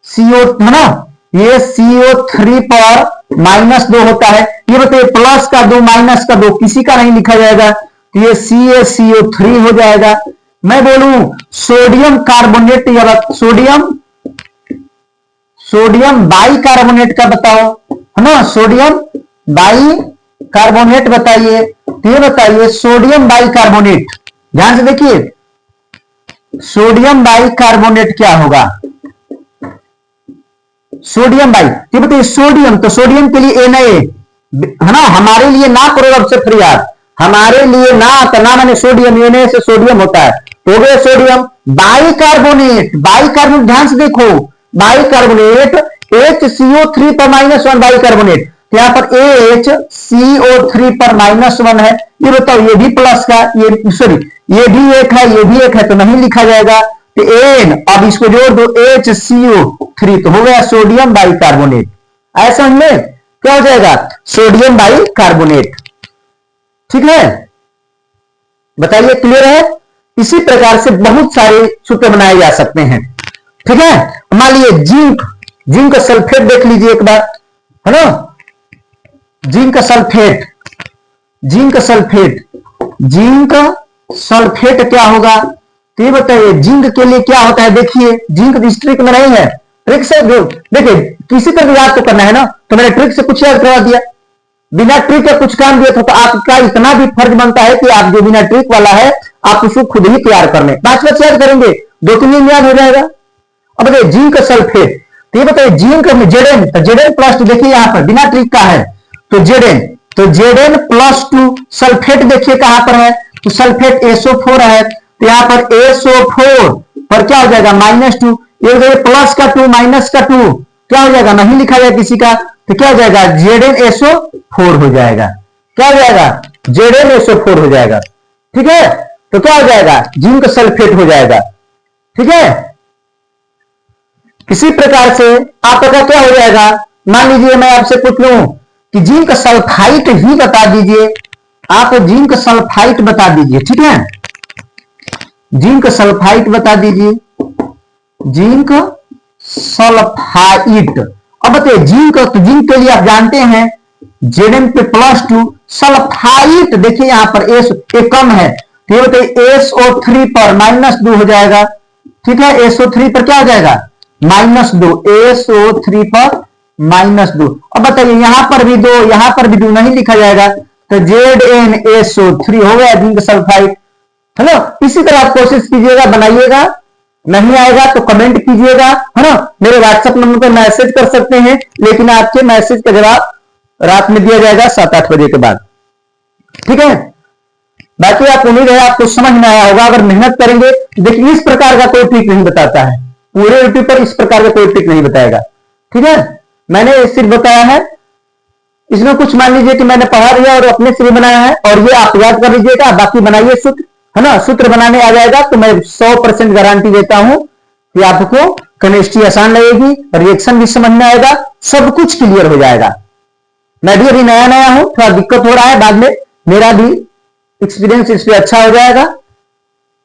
CO है ना, ये CO3 पर -2 होता है। ये बताइए प्लस का 2 माइनस का 2 किसी का नहीं लिखा जाएगा, तो ये CaCO3 हो जाएगा। मैं बोलूं सोडियम कार्बोनेट, या सोडियम, सोडियम बाइकार्बोनेट का बताओ, है ना, सोडियम बाइकार्बोनेट बताइए। तो ये बताइए सोडियम बाइकार्बोनेट, ध्यान से देखिए, सोडियम बाइकार्बोनेट क्या होगा? सोडियम बाई, ये बताइए सोडियम, तो सोडियम के लिए Na है ना, हमारे लिए ना करो रब से फरियाद, हमारे लिए ना, तो ना मैंने सोडियम, Na से सोडियम होता है, तो हो गया सोडियम। बाइकार्बोनेट, बाइकार्बोनेट ध्यान से देखो, बाइकार्बोनेट HCO3 पर -1 बाइकार्बोनेट, तो यहां पर HCO3 पर -1 है। ये बताओ ये भी प्लस का, ये सॉरी ये भी एक है, ये भी एक है, तो नहीं लिखा जाएगा, तो N, अब इसको जोड़ दो HCO3, तो हो गया सोडियम बाइकार्बोनेट। ऐसा में क्या हो जाएगा? सोडियम बाइकार्बोनेट, ठीक है, बताइए क्लियर है? इसी प्रकार से बहुत सारे सूत्र बनाए जा सकते हैं, ठीक है। मान लीजिए जिंक, जिंक का सल्फेट देख लीजिए एक बार, है ना, zinc sulphate, zinc sulphate, zinc sulphate क्या होगा? तो ये बताइए जिंक के लिए क्या होता है। देखिए जिंक इस ट्रिक में नहीं है, ट्रिक से देखिए किसी पर भी याद तो करना है ना, तो मैंने ट्रिक से कुछ याद करवा दिया, बिना ट्रिक का कुछ काम दिया था, तो आपका इतना भी फर्ज बनता है कि आप जो बिना ट्रिक वाला है आप उसको खुद ही तैयार कर लें। 5 मिनट याद करेंगे, 2-3 दिन याद हो जाएगा। अब बताइए जिंक सल्फेट, तो ये बताइए जिंक में जेडन, तो जेडन प्लस 2 देखिए यहां पर बिना ट्रिक का है, तो जेडन प्लस 2 सल्फेट देखिए कहां पर है, तो सल्फेट SO4 है, तो यहां पर SO4 पर क्या हो जाएगा -2, ये प्लस का 2 माइनस का 2 क्या हो जाएगा, नहीं लिखा जाए किसी का, तो क्या हो जाएगा ZnSO4 हो जाएगा, क्या हो जाएगा ZnSO4 हो जाएगा। ठीक है, तो क्या हो जाएगा जिंक सल्फेट हो जाएगा। ठीक है, इसी प्रकार से आपका क्या हो जाएगा, मान लीजिए मैं आपसे पूछ लूं कि जिंक सल्फाइड ही बता दीजिए, आप जिंक सल्फाइड बता दीजिए। ठीक है, जिंक सल्फाइड बता दीजिए, जिंक सल्फाइड। अब बताइए जिंक, तो जिंक के लिए आप जानते हैं Zn पे +2, सल्फाइड देखिए यहां पर एस एक कम है, तो ये बताइए SO3 पर -2 हो जाएगा। ठीक है, SO3 पर क्या हो जाएगा -2, SO3 पर -2। अब बताइए यहां पर भी 2, यहां पर भी 2 नहीं लिखा जाएगा, तो ZnSO3 हो गया जिंक सल्फाइड। है ना, इसी तरह आप कोशिश कीजिएगा, बनाइएगा, नहीं आएगा तो कमेंट कीजिएगा, है ना, मेरे व्हाट्सएप नंबर पर मैसेज कर सकते हैं, लेकिन आपके मैसेज का जवाब रात में दिया जाएगा 7-8 बजे के बाद। ठीक है, बाकी आप उम्मीद है आपको समझ में आया होगा। अगर मेहनत करेंगे, देखिए इस प्रकार का कोई ट्रिक नहीं बताता है, पूरे यूट्यूब पर इस प्रकार का कोई ट्रिक नहीं बताएगा। ठीक है, मैंने सिर्फ बताया है, इसमें कुछ मान लीजिए कि मैंने पढ़ा दिया और अपने से भी बनाया है, और ये आप याद कर लीजिएगा, बाकी बनाइए सूत्र, है ना, सूत्र बनाने आ जाएगा तो मैं 100% गारंटी देता हूं कि आपको केमिस्ट्री आसान लगेगी, रिएक्शन भी समझ में आएगा, सब कुछ क्लियर हो जाएगा। मैं भी अभी नया हूं, थोड़ा दिक्कत हो रहा है, बाद में मेरा भी एक्सपीरियंस इस पे अच्छा हो जाएगा।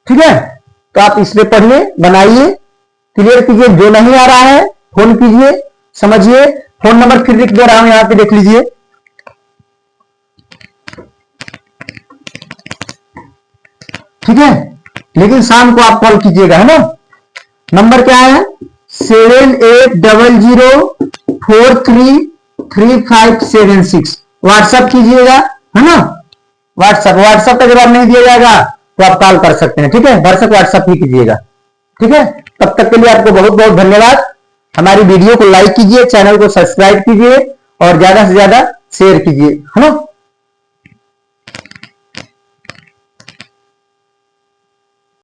ठीक है, तो आप इस पे पढ़िए, बनाइए, क्लियर कीजिए, जो नहीं आ रहा है फोन कीजिए, समझिए। फोन नंबर फिर लिख दे रहा हूं, यहां पे देख लीजिए। ठीक है, लेकिन शाम को आप कॉल कीजिएगा, है ना। नंबर क्या है 7800433576, व्हाट्सएप कीजिएगा, है ना। व्हाट्सएप का जवाब नहीं दिया जाएगा तो आप कॉल कर सकते हैं। ठीक है, व्हाट्सएप ही कीजिएगा। ठीक है, तब तक के लिए आपको बहुत बहुत धन्यवाद। हमारी वीडियो को लाइक कीजिए, चैनल को सब्सक्राइब कीजिए और ज्यादा से ज्यादा शेयर कीजिए, है ना।